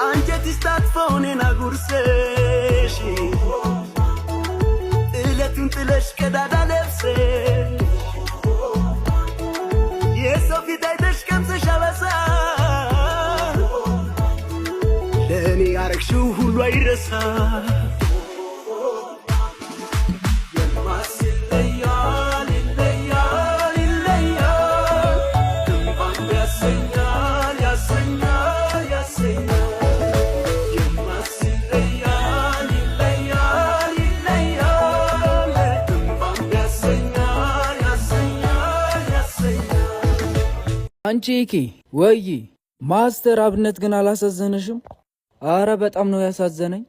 አንጀት ስታጥፎኔና ጉርሰሽ ጥለቱን ጥለሽ ቀዳዳ ለብሰሽ የሰው ፊት አይተሽ ቀምሰሽ አበሳ ለእኔ ያረግሽው ሁሉ አይረሳ አንቺኪ ወይ ማስተር አብነት ግን አላሳዘነሽም? አረ በጣም ነው ያሳዘነኝ።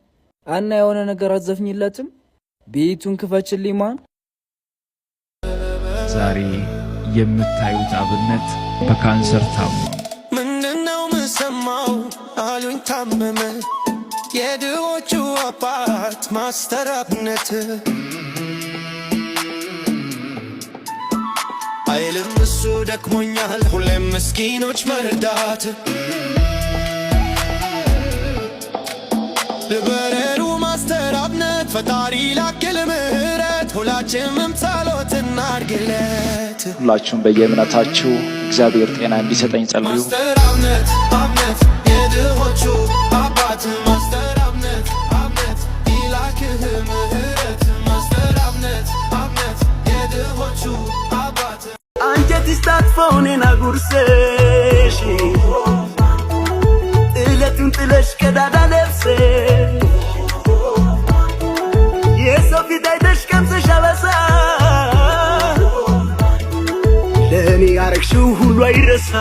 እና የሆነ ነገር አዘፍኝለትም ቤቱን ክፈችልኝ ማን። ዛሬ የምታዩት አብነት በካንሰር ታሟል። ምንድነው ምሰማው አሉኝ ታመመ የድሆቹ አባት ማስተር አብነት አይልም እሱ ደክሞኛል ሁሌም ምስኪኖች መርዳት ልበረሩ ማስተር አብነት ፈጣሪ ላክል ምህረት ሁላችንም ጸሎት እናድርግለት። ሁላችሁም በየእምነታችሁ እግዚአብሔር ጤና እንዲሰጠኝ ጸልዩ። ማስተር አብነት አብነት የድሆቹ አባት ማስተር አብነት አብነት ይላክህ ምህረት ማስተር አብነት አብነት የድሆቹ አባት አንጀት ስታጥፎኔና ጉርሰሽ ጥለቱን ጥለሽ ቀዳዳ ለብሰሽ የሰው ፊት አይተሽ ቀምሰሽ አበሳ ለእኔ ያረግሽው ሁሉ አይረሳ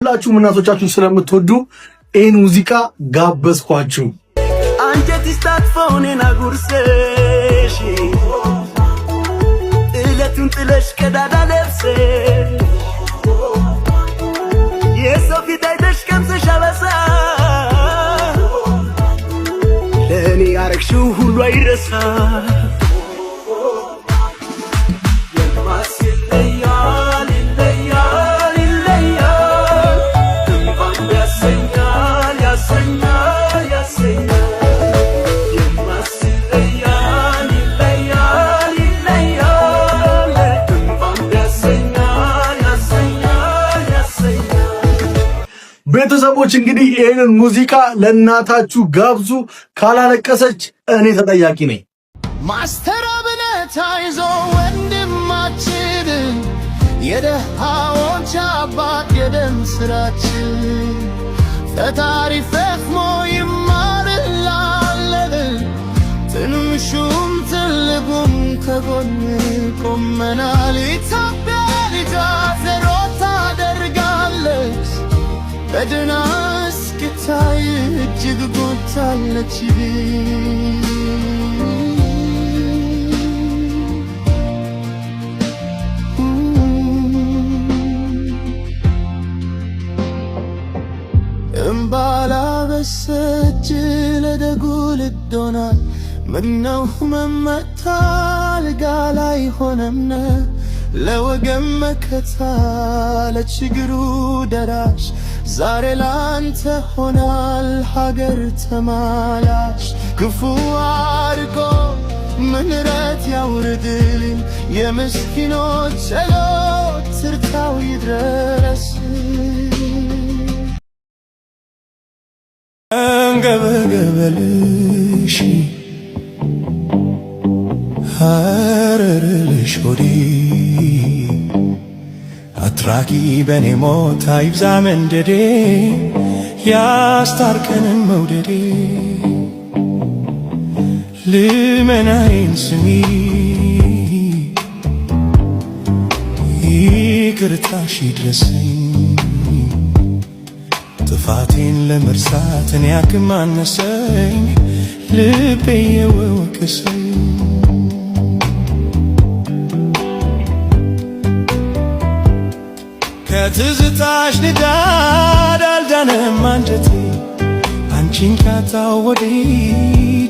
ሁላችሁም እናቶቻችሁን ስለምትወዱ ይህን ሙዚቃ ጋበዝኳችሁ። አንጀት ስታጥፎኔና ጉርሰሽ ጥለቱን ጥለሽ ቀዳዳ ለብሰሽ የሰው ፊት አይተሽ ቀምሰሽ አበሳ ለእኔ ያረግሽው ሁሉ አይረሳ ቤተሰቦች እንግዲህ ይሄንን ሙዚቃ ለእናታችሁ ጋብዙ። ካላለቀሰች እኔ ተጠያቂ ነኝ። ማስተር አብነት አይዞ ወንድማችን የደሃዎች አባት የደም ስራችን ፈጣሪ ፈጽሞ ይማርላል ትንሹም ትልቁም ከጎን ቆመናል። ኢትዮጵያ ልጇ ዘሮ ታደርጋለች በድና እስክታይ እጅግ ጎታለች። እምባላ በሰች ለደጉ ልዶናል ምነው መመታ አልጋ ላይ ሆነምነ ለወገን መከታ ለችግሩ ደራሽ ዛሬ ላንተ ሆናል ሀገር ተማላሽ። ክፉ አርቆ ምሕረት ያውርድልን የምስኪኖች ጸሎት ትርታው ይድረስ። አንገበገበልሽ ሀረርልሽ ሆዴ አትራቂ በኔ ሞት አይብዛ መንደዴ ያስታርቀንን መውደዴ ልመናዬን ስሚ ይቅርታሽ ይድረሰኝ ጥፋቴን ለመርሳት እኔ አቅም አነሰኝ ልቤ የወቀሰኝ ከትዝታሽ ንዳድ አልዳነም አንጀቴ አንቺን ካጣው ወዲህ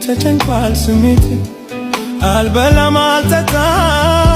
ተጨንቋል ስሜቴ አልበላም አልጠጣም